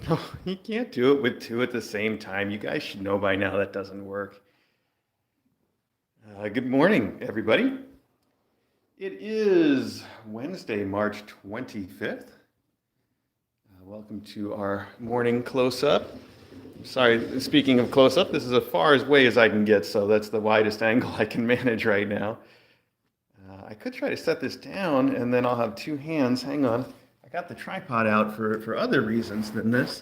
No, you can't do it with two at the same time. You guys should know by now that doesn't work. Good morning, everybody. It is Wednesday, March 25th. Welcome to our morning close-up. Sorry, speaking of close-up, this is as far away as I can get, so that's the widest angle I can manage right now. I could try to set this down, and then I'll have two hands. Hang on. I got the tripod out for other reasons than this,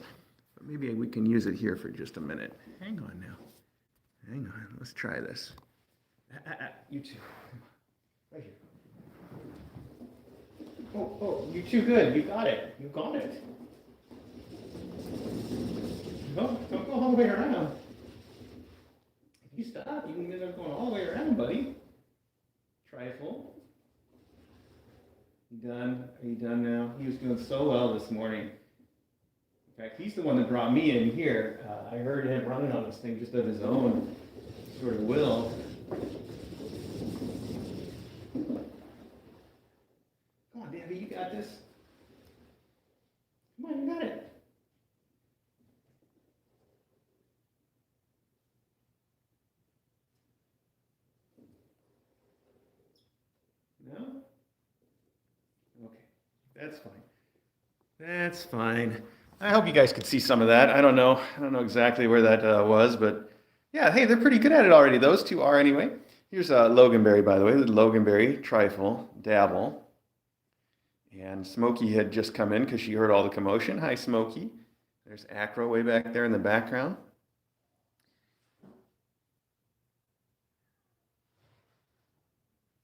but maybe we can use it here for just a minute. Hang on now. Hang on. Let's try this. You two. Right here. Oh, you too good. You got it. You got it. Don't go all the way around. If you stop, you can end up going all the way around, buddy. Trifle. You done? Are you done now? He was doing so well this morning. In fact, he's the one that brought me in here. I heard him running on this thing just of his own sort of will. Come on, Debbie, you got this. Come on, you got it. No? Okay, that's fine. That's fine. I hope you guys could see some of that. I don't know exactly where that was, but yeah, hey, they're pretty good at it already. Those two are anyway. Here's Loganberry, by the way. Loganberry, Trifle, Dabble. And Smokey had just come in because she heard all the commotion. Hi, Smokey. There's Acro way back there in the background.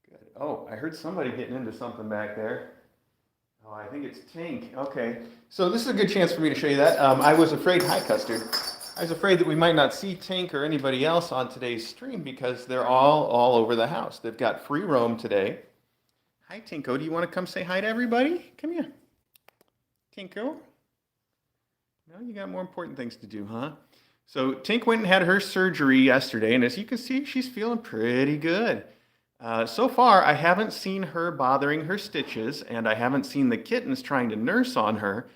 Good. Oh, I heard somebody getting into something back there. Oh, I think it's Tink. Okay. So this is a good chance for me to show you that. I was afraid, hi, Custard. I was afraid that we might not see Tink or anybody else on today's stream because they're all over the house. They've got free roam today. Hi, Tinko. Do you want to come say hi to everybody? Come here. Tinko? No, you got more important things to do, huh? So Tink went and had her surgery yesterday, and as you can see, she's feeling pretty good. So far, I haven't seen her bothering her stitches, and I haven't seen the kittens trying to nurse on her.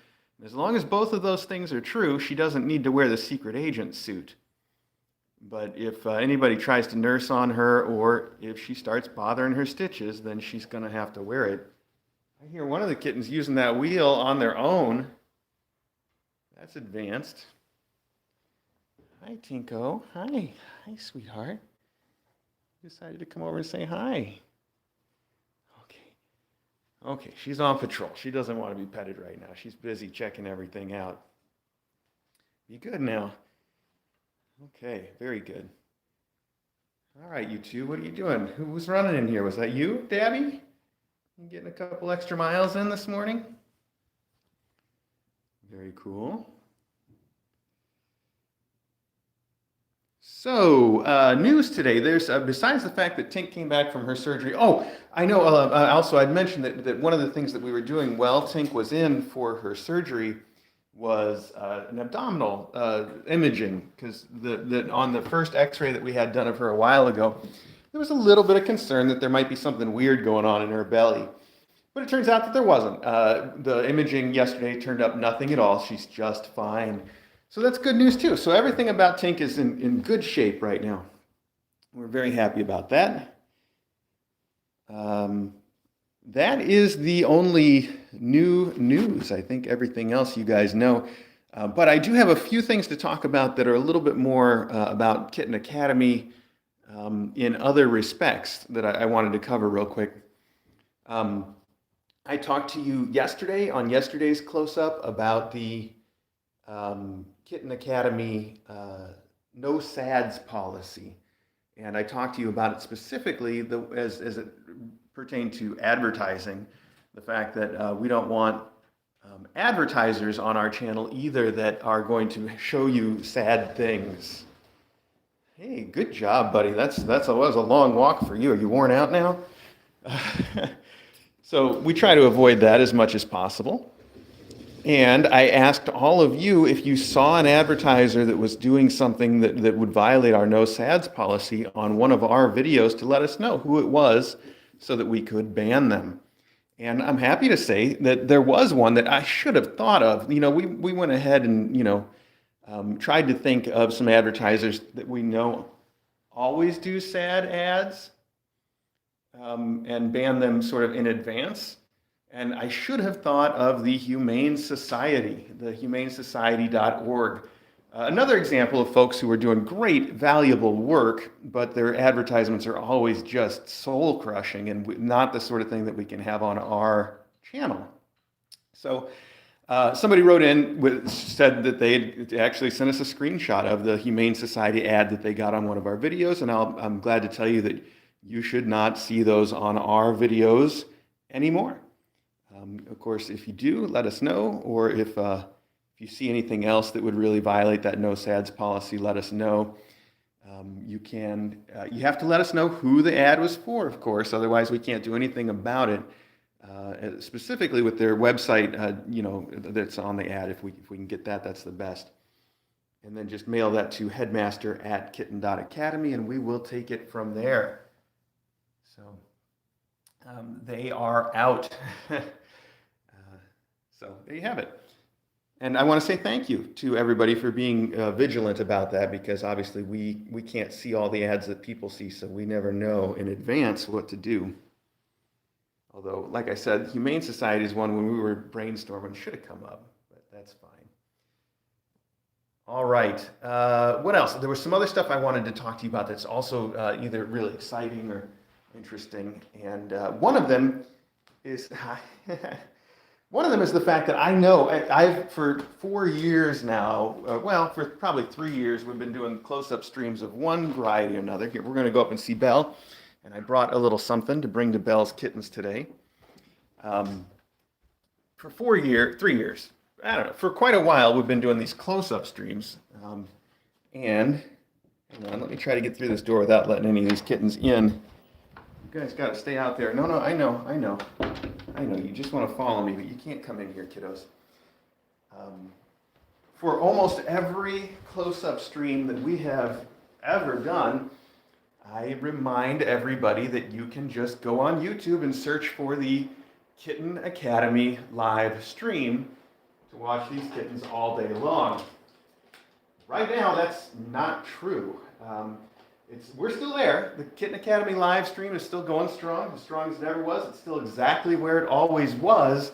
As long as both of those things are true, she doesn't need to wear the secret agent suit. But if anybody tries to nurse on her, or if she starts bothering her stitches, then she's going to have to wear it. I hear one of the kittens using that wheel on their own. That's advanced. Hi, Tinko. Hi. Hi, sweetheart. Decided to come over and say hi. Okay, she's on patrol. She doesn't want to be petted right now. She's busy checking everything out. Be good now. Okay, very good. All right, you two, what are you doing? Who was running in here? Was that you, Dabby? You getting a couple extra miles in this morning? Very cool. So, news today. There's, besides the fact that Tink came back from her surgery. Oh, I know, also I'd mentioned that one of the things that we were doing while Tink was in for her surgery was an abdominal imaging, because on the first x-ray that we had done of her a while ago, there was a little bit of concern that there might be something weird going on in her belly. But it turns out that there wasn't. The imaging yesterday turned up nothing at all. She's just fine. So that's good news too. So everything about Tink is in good shape right now. We're very happy about that. That is the only new news. I think everything else you guys know. But I do have a few things to talk about that are a little bit more about Kitten Academy in other respects that I wanted to cover real quick. I talked to you yesterday on yesterday's close-up about the Kitten Academy no SADS policy. And I talked to you about it specifically as it pertained to advertising, the fact that we don't want advertisers on our channel either that are going to show you sad things. Hey, good job, buddy. That was a long walk for you. Are you worn out now? So we try to avoid that as much as possible. And I asked all of you if you saw an advertiser that was doing something that would violate our no SADS policy on one of our videos to let us know who it was so that we could ban them. And I'm happy to say that there was one that I should have thought of. We went ahead and, tried to think of some advertisers that we know always do sad ads, and ban them sort of in advance. And I should have thought of the Humane Society, the humanesociety.org. Another example of folks who are doing great, valuable work, but their advertisements are always just soul crushing and not the sort of thing that we can have on our channel. So somebody wrote in, said that they actually sent us a screenshot of the Humane Society ad that they got on one of our videos, and I'm glad to tell you that you should not see those on our videos anymore. Of course, if you do, let us know, or if you see anything else that would really violate that no sads policy, let us know. You have to let us know who the ad was for, of course, otherwise we can't do anything about it. Specifically with their website, that's on the ad. If we can get that, that's the best. And then just mail that to headmaster@kitten.academy, and we will take it from there. So they are out. So there you have it. And I want to say thank you to everybody for being vigilant about that, because obviously we can't see all the ads that people see, so we never know in advance what to do. Although, like I said, Humane Society is one when we were brainstorming should have come up, but that's fine. All right. What else? There was some other stuff I wanted to talk to you about that's also either really exciting or interesting, and one of them is the fact that I know I've for 4 years now, for probably 3 years, we've been doing close-up streams of one variety or another. Here, we're going to go up and see Belle, and I brought a little something to bring to Belle's kittens today. For 3 years, I don't know, for quite a while, we've been doing these close-up streams, and hang on, let me try to get through this door without letting any of these kittens in. You guys got to stay out there. No, I know. You just want to follow me, but you can't come in here, kiddos. For almost every close-up stream that we have ever done, I remind everybody that you can just go on YouTube and search for the Kitten Academy live stream to watch these kittens all day long. Right now, that's not true. We're still there. The Kitten Academy live stream is still going strong, as strong as it ever was. It's still exactly where it always was.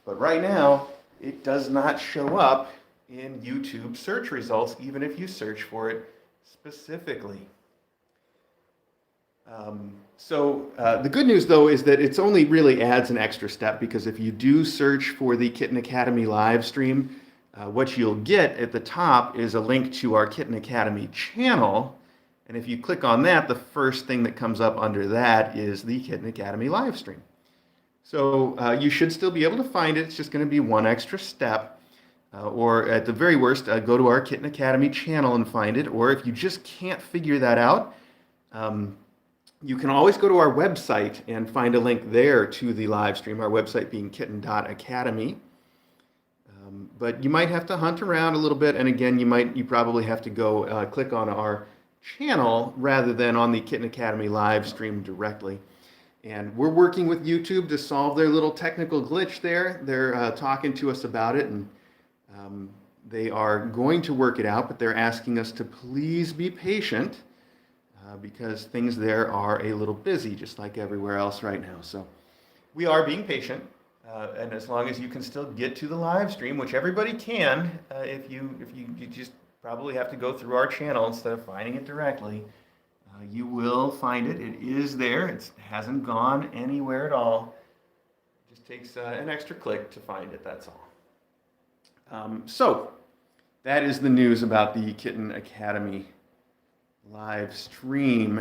But right now, it does not show up in YouTube search results, even if you search for it specifically. The good news, though, is that it's only really adds an extra step, because if you do search for the Kitten Academy live stream, what you'll get at the top is a link to our Kitten Academy channel. And if you click on that, the first thing that comes up under that is the Kitten Academy live stream. So you should still be able to find it. It's just going to be one extra step. Or at the very worst, go to our Kitten Academy channel and find it. Or if you just can't figure that out, you can always go to our website and find a link there to the live stream, our website being kitten.academy. But you might have to hunt around a little bit. And again, you probably have to go click on our channel rather than on the Kitten Academy live stream directly. And we're working with YouTube to solve their little technical glitch there. They're talking to us about it, and they are going to work it out, but they're asking us to please be patient because things there are a little busy, just like everywhere else right now. So we are being patient, and as long as you can still get to the live stream, which everybody can, if you just probably have to go through our channel instead of finding it directly. You will find it. It is there. It hasn't gone anywhere at all. It just takes an extra click to find it, that's all. So that is the news about the Kitten Academy live stream.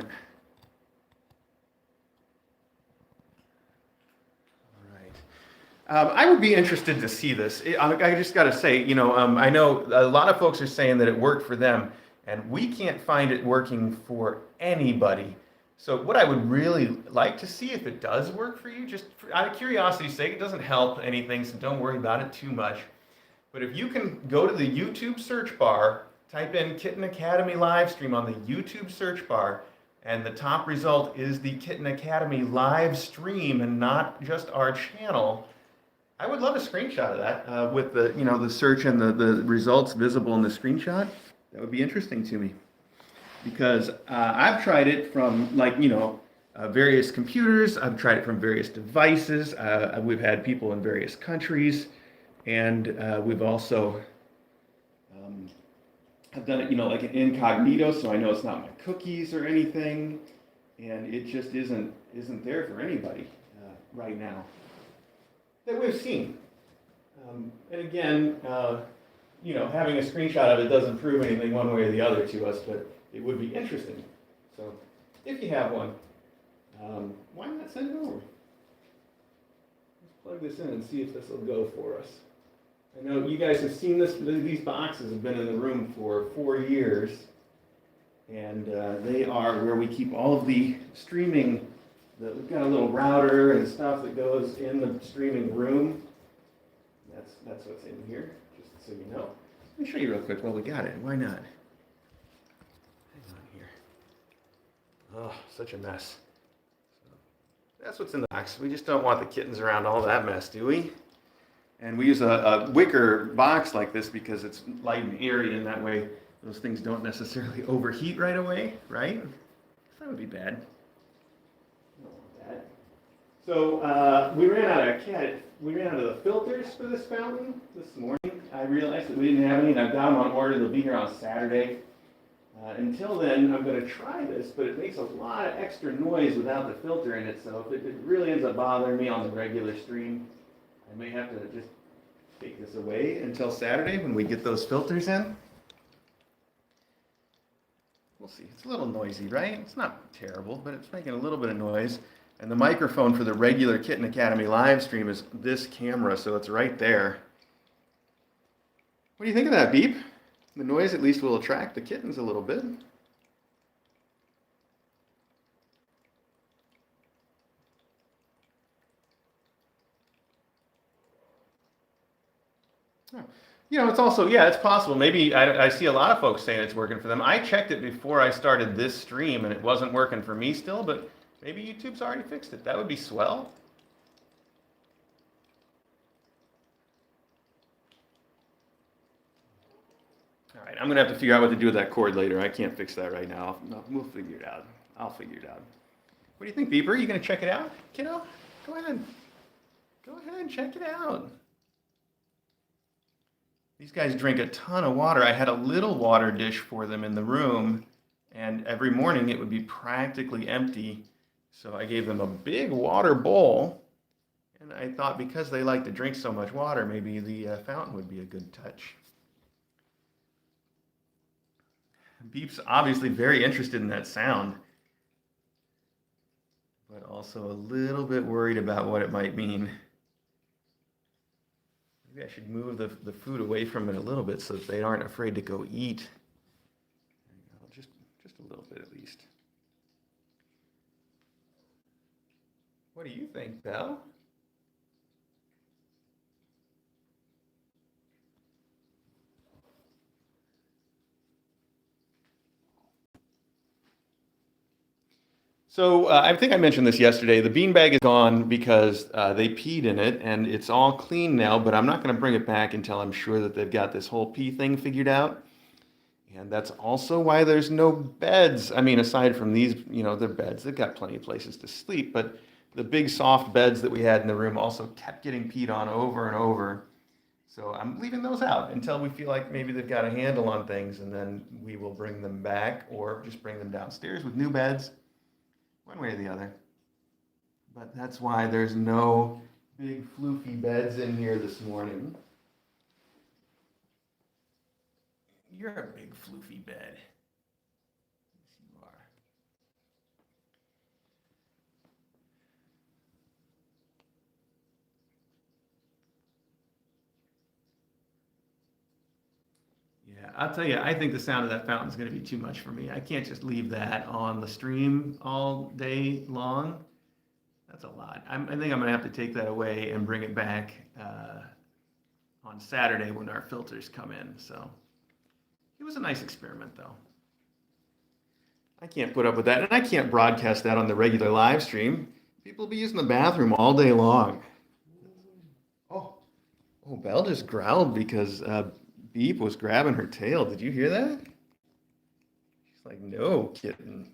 I would be interested to see this. I just got to say, I know a lot of folks are saying that it worked for them, and we can't find it working for anybody. So what I would really like to see, if it does work for you, just out of curiosity's sake, it doesn't help anything, so don't worry about it too much. But if you can go to the YouTube search bar, type in Kitten Academy live stream on the YouTube search bar, And the top result is the Kitten Academy live stream and not just our channel. I would love a screenshot of that with the, the search and the results visible in the screenshot. That would be interesting to me because I've tried it from various computers. I've tried it from various devices. We've had people in various countries, and we've also I've done it, like an incognito, so I know it's not my cookies or anything, and it just isn't there for anybody right now that we've seen. And again, having a screenshot of it doesn't prove anything one way or the other to us, but it would be interesting. So if you have one, why not send it over? Let's plug this in and see if this will go for us. I know you guys have seen this. These boxes have been in the room for 4 years, and they are where we keep all of the streaming. We've got a little router and stuff that goes in the streaming room. That's what's in here, just so you know. Let me show you real quick while we got it. Why not? Hang on here. Oh, such a mess. So, that's what's in the box. We just don't want the kittens around all that mess, do we? And we use a wicker box like this because it's light and airy, and that way those things don't necessarily overheat right away, right? That would be bad. Don't want that. So we ran out of the filters for this fountain this morning. I realized that we didn't have any, and I've got them on order. They'll be here on Saturday. Until then, I'm going to try this, but it makes a lot of extra noise without the filter in it. So if it really ends up bothering me on the regular stream, I may have to just take this away until Saturday when we get those filters in. We'll see. It's a little noisy, right? It's not terrible, but it's making a little bit of noise. And the microphone for the regular Kitten Academy live stream is this camera, so it's right there. What do you think of that, Beep? The noise at least will attract the kittens a little bit. It's also, it's possible. Maybe I see a lot of folks saying it's working for them. I checked it before I started this stream, and it wasn't working for me still, but maybe YouTube's already fixed it. That would be swell. All right, I'm going to have to figure out what to do with that cord later. I can't fix that right now. We'll figure it out. I'll figure it out. What do you think, Beeper? Are you going to check it out? Kiddo, go ahead. Go ahead and check it out. These guys drink a ton of water. I had a little water dish for them in the room, and every morning it would be practically empty. So I gave them a big water bowl, and I thought because they like to drink so much water, maybe the fountain would be a good touch. Beep's obviously very interested in that sound, but also a little bit worried about what it might mean. Maybe I should move the food away from it a little bit so that they aren't afraid to go eat. Just a little bit at least. What do you think, Belle? So I think I mentioned this yesterday. The beanbag is gone because they peed in it, and it's all clean now, but I'm not going to bring it back until I'm sure that they've got this whole pee thing figured out. And that's also why there's no beds. I mean, aside from these, they're beds. They've got plenty of places to sleep, but the big soft beds that we had in the room also kept getting peed on over and over. So I'm leaving those out until we feel like maybe they've got a handle on things, and then we will bring them back or just bring them downstairs with new beds. One way or the other. But that's why there's no big floofy beds in here this morning. You're a big floofy bed. Yes, you are. Yeah, I'll tell you, I think the sound of that fountain is going to be too much for me. I can't just leave that on the stream all day long. That's a lot. I think I'm going to have to take that away and bring it back on Saturday when our filters come in. So it was a nice experiment, though. I can't put up with that, and I can't broadcast that on the regular live stream. People will be using the bathroom all day long. Oh, oh, Belle just growled because Beep was grabbing her tail. Did you hear that? She's like, no, kitten.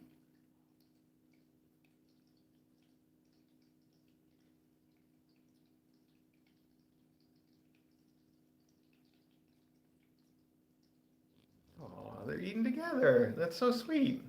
Oh, they're eating together. That's so sweet.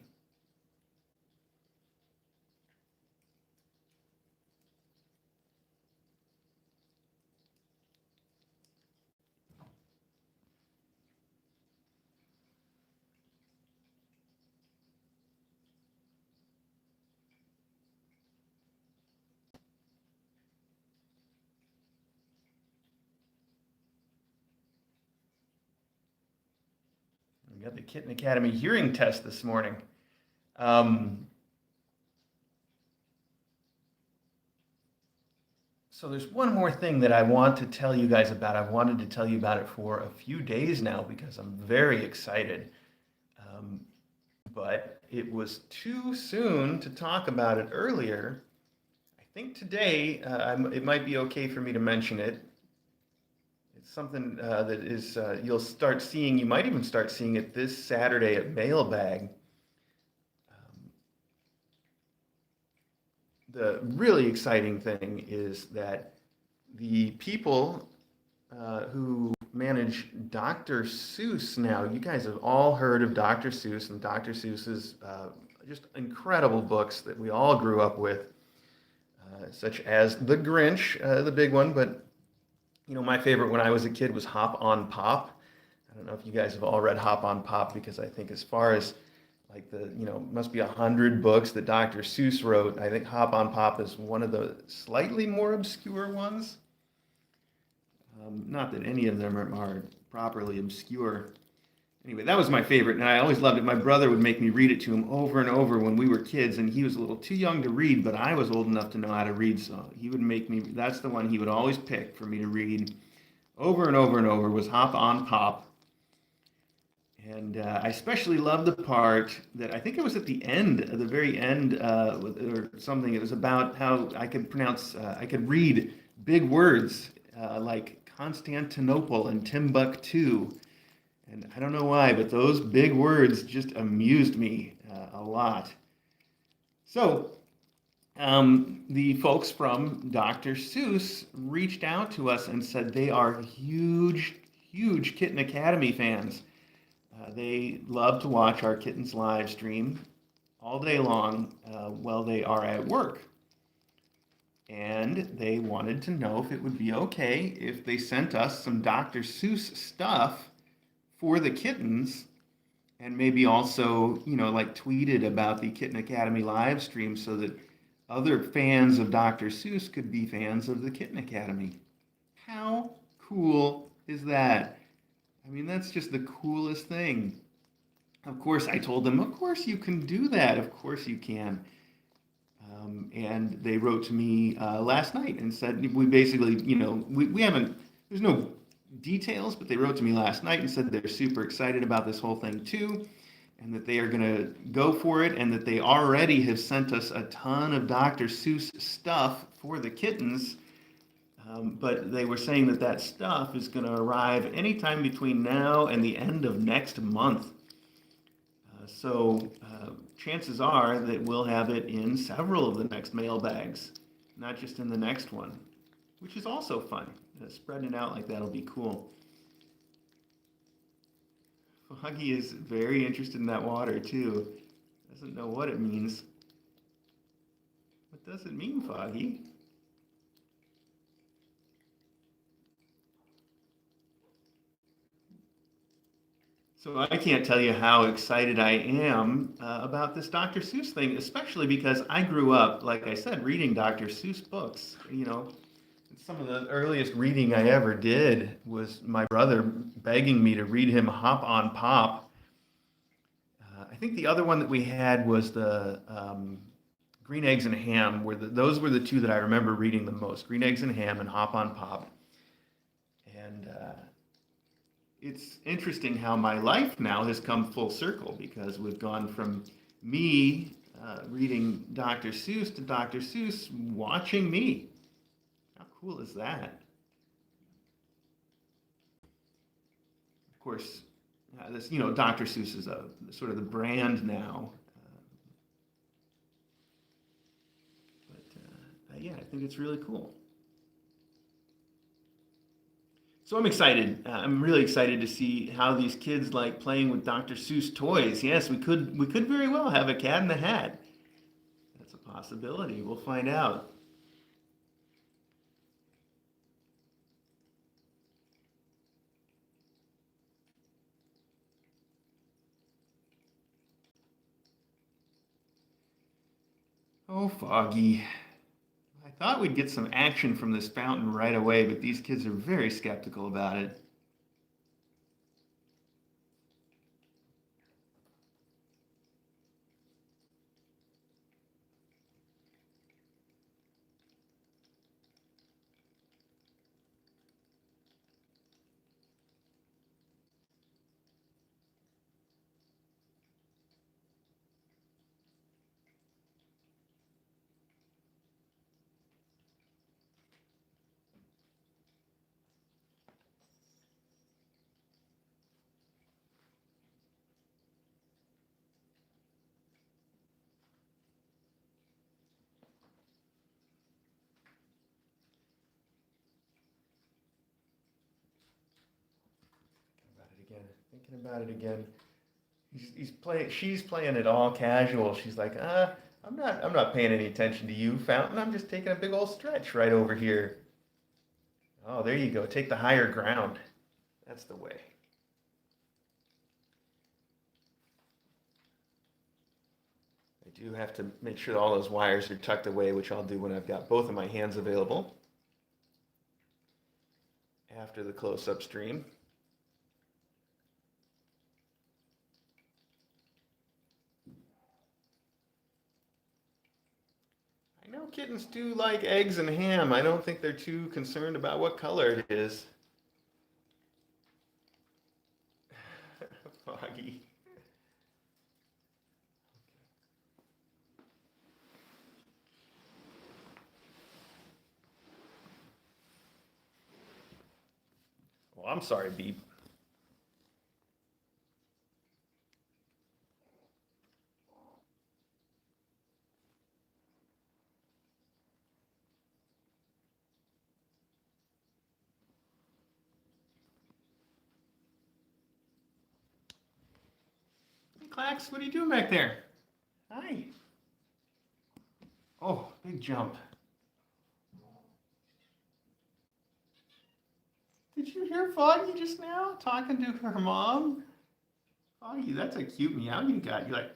We got the Kitten Academy hearing test this morning. Um, so there's one more thing that I want to tell you guys about. I've wanted to tell you about it for a few days now because I'm very excited. Um, but it was too soon to talk about it earlier. I think today it might be okay for me to mention it. It's something that is you'll start seeing. You might even start seeing it this Saturday at Mailbag. The really exciting thing is that the people who manage Dr. Seuss now, you guys have all heard of Dr. Seuss and Dr. Seuss's just incredible books that we all grew up with, such as The Grinch, the big one, but you know, my favorite when I was a kid was Hop on Pop. I don't know if you guys have all read Hop on Pop because I think as far as like the, you know, must be 100 books that Dr. Seuss wrote. I think Hop on Pop is one of the slightly more obscure ones. Not that any of them are properly obscure. Anyway, that was my favorite, and I always loved it. My brother would make me read it to him over and over when we were kids, and he was a little too young to read, but I was old enough to know how to read, so he would make me, that's the one he would always pick for me to read over and over and over was Hop on Pop. And I especially loved the part that I think it was at the end, at the very end, or something. It was about how I could pronounce, I could read big words like Constantinople and Timbuktu. And I don't know why, but those big words just amused me a lot. So the folks from Dr. Seuss reached out to us and said they are huge, huge Kitten Academy fans. They love to watch our Kittens live stream all day long while they are at work. And they wanted to know if it would be okay if they sent us some Dr. Seuss stuff for the kittens and maybe also, you know, like tweeted about the Kitten Academy live stream so that other fans of Dr. Seuss could be fans of the Kitten Academy. How cool is that? I mean, that's just the coolest thing. Of course, I told them, of course you can do that. Of course you can. And they wrote to me last night and said, we basically, you know, we haven't, there's no details, but they wrote to me last night and said they're super excited about this whole thing too, and that they are going to go for it, and that they already have sent us a ton of Dr. Seuss stuff for the kittens. But they were saying that that stuff is going to arrive anytime between now and the end of next month. So chances are that we'll have it in several of the next mailbags, not just in the next one, which is also fun. Spreading it out like that will be cool. Foggy is very interested in that water too. Doesn't know what it means. What does it mean, Foggy? So I can't tell you how excited I am about this Dr. Seuss thing, especially because I grew up, like I said, reading Dr. Seuss books. You know, some of the earliest reading I ever did was my brother begging me to read him Hop on Pop. I think the other one that we had was the Green Eggs and Ham. Those were the two that I remember reading the most: Green Eggs and Ham and Hop on Pop. And it's interesting how my life now has come full circle because we've gone from me reading Dr. Seuss to Dr. Seuss watching me. How cool is that? Of course, this, Dr. Seuss is a sort of the brand now. Yeah, I think it's really cool. So I'm excited. I'm really excited to see how these kids like playing with Dr. Seuss toys. Yes, we could very well have a Cat in the Hat. That's a possibility. We'll find out. Oh, Foggy. I thought we'd get some action from this fountain right away, but these kids are very skeptical about it. Thinking about it again. She's playing it all casual. She's like, I'm not paying any attention to you, Fountain. I'm just taking a big old stretch right over here. Oh, there you go. Take the higher ground. That's the way. I do have to make sure that all those wires are tucked away, which I'll do when I've got both of my hands available after the close-up stream. I know kittens do like eggs and ham. I don't think they're too concerned about what color it is. Foggy. Oh, I'm sorry, Beep. Hey, Clax, what are you doing back there? Hi. Oh, big jump. Did you hear Foggy just now talking to her mom? Foggy, that's a cute meow you got. You're like,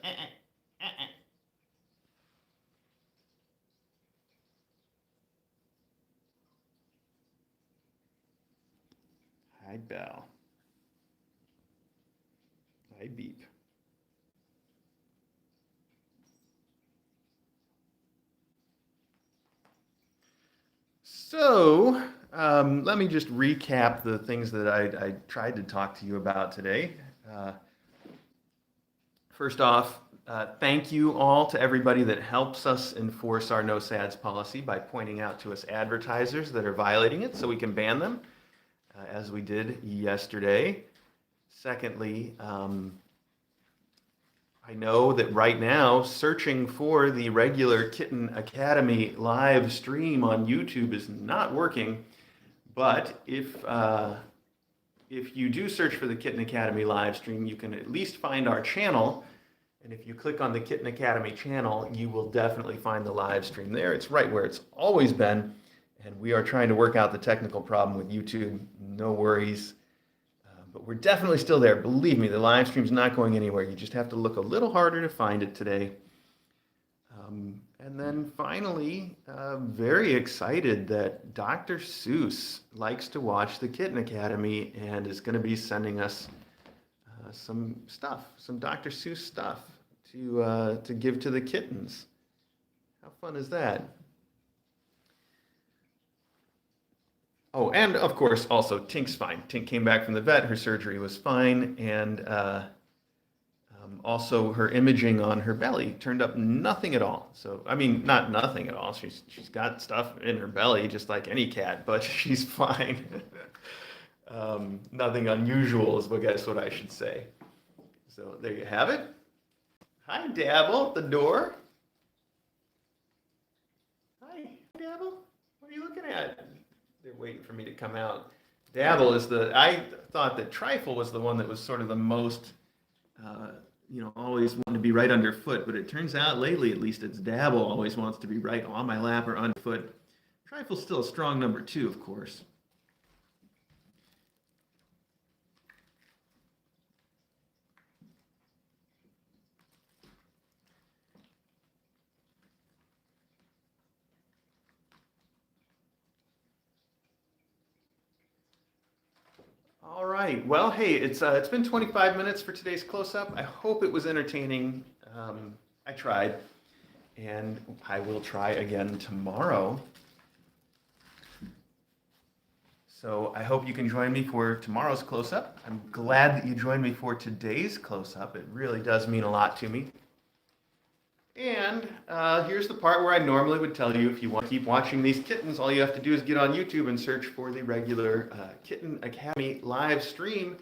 Hi, Belle. Hi, Beep. So, let me just recap the things that I tried to talk to you about today. First off, thank you all to everybody that helps us enforce our no sads policy by pointing out to us advertisers that are violating it so we can ban them, as we did yesterday. Secondly, I know that right now searching for the regular Kitten Academy live stream on YouTube is not working, but if you do search for the Kitten Academy live stream, you can at least find our channel. And if you click on the Kitten Academy channel, you will definitely find the live stream there. It's right where it's always been. And we are trying to work out the technical problem with YouTube. No worries. But we're definitely still there. Believe me, the live stream's not going anywhere. You just have to look a little harder to find it today. And then finally, very excited that Dr. Seuss likes to watch the Kitten Academy and is going to be sending us some stuff, some Dr. Seuss stuff to give to the kittens. How fun is that? Oh, and of course, also Tink's fine. Tink came back from the vet. Her surgery was fine, and Also, her imaging on her belly turned up nothing at all. So, I mean, not nothing at all. She's got stuff in her belly, just like any cat, but she's fine. Nothing unusual is what guess what I should say. So there you have it. Hi, Dabble, at the door. Hi, Dabble. What are you looking at? They're waiting for me to come out. Dabble is I thought that Trifle was the one that was sort of the most, always wanted to be right underfoot, but it turns out lately, at least, it's Dabble always wants to be right on my lap or underfoot. Trifle's still a strong number 2, of course. All right. Well, hey, it's been 25 minutes for today's close-up. I hope it was entertaining. I tried, and I will try again tomorrow. So I hope you can join me for tomorrow's close-up. I'm glad that you joined me for today's close-up. It really does mean a lot to me. And here's the part where I normally would tell you if you want to keep watching these kittens, all you have to do is get on YouTube and search for the regular Kitten Academy live stream.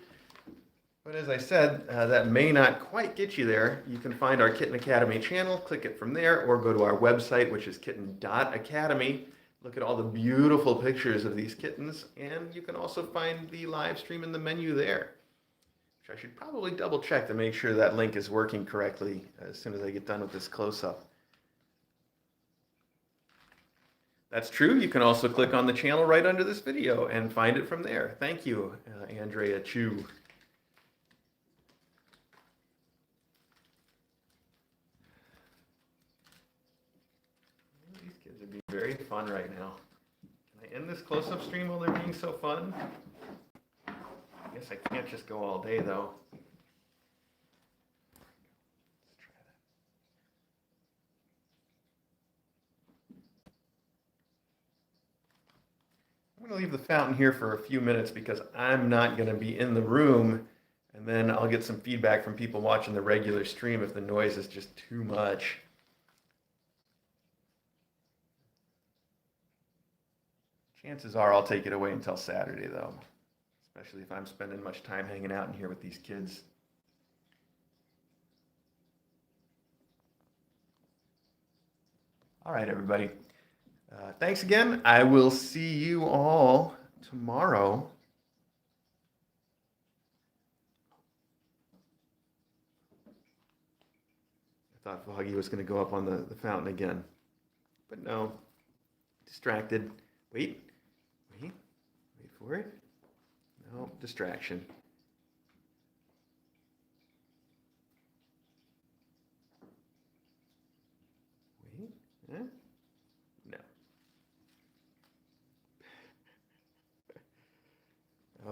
But as I said, that may not quite get you there. You can find our Kitten Academy channel, click it from there, or go to our website, which is kitten.academy. Look at all the beautiful pictures of these kittens, and you can also find the live stream in the menu there. I should probably double check to make sure that link is working correctly as soon as I get done with this close-up. That's true. You can also click on the channel right under this video and find it from there. Thank you, Andrea Chu. These kids are being very fun right now. Can I end this close-up stream while they're being so fun? I guess I can't just go all day, though. Let's try that. I'm going to leave the fountain here for a few minutes because I'm not going to be in the room, and then I'll get some feedback from people watching the regular stream if the noise is just too much. Chances are I'll take it away until Saturday, though. Especially if I'm spending much time hanging out in here with these kids. All right, everybody. Thanks again. I will see you all tomorrow. I thought Foggy was going to go up on the fountain again. But no. Distracted. Wait for it. No, distraction. Wait, huh? No.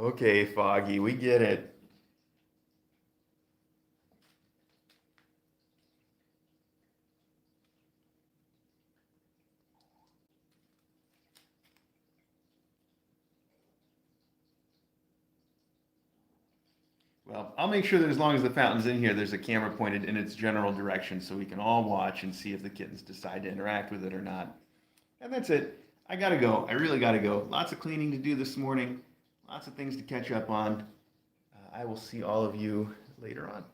Okay, Foggy, we get it. Well, I'll make sure that as long as the fountain's in here, there's a camera pointed in its general direction so we can all watch and see if the kittens decide to interact with it or not. And that's it. I gotta go. I really gotta go. Lots of cleaning to do this morning. Lots of things to catch up on. I will see all of you later on.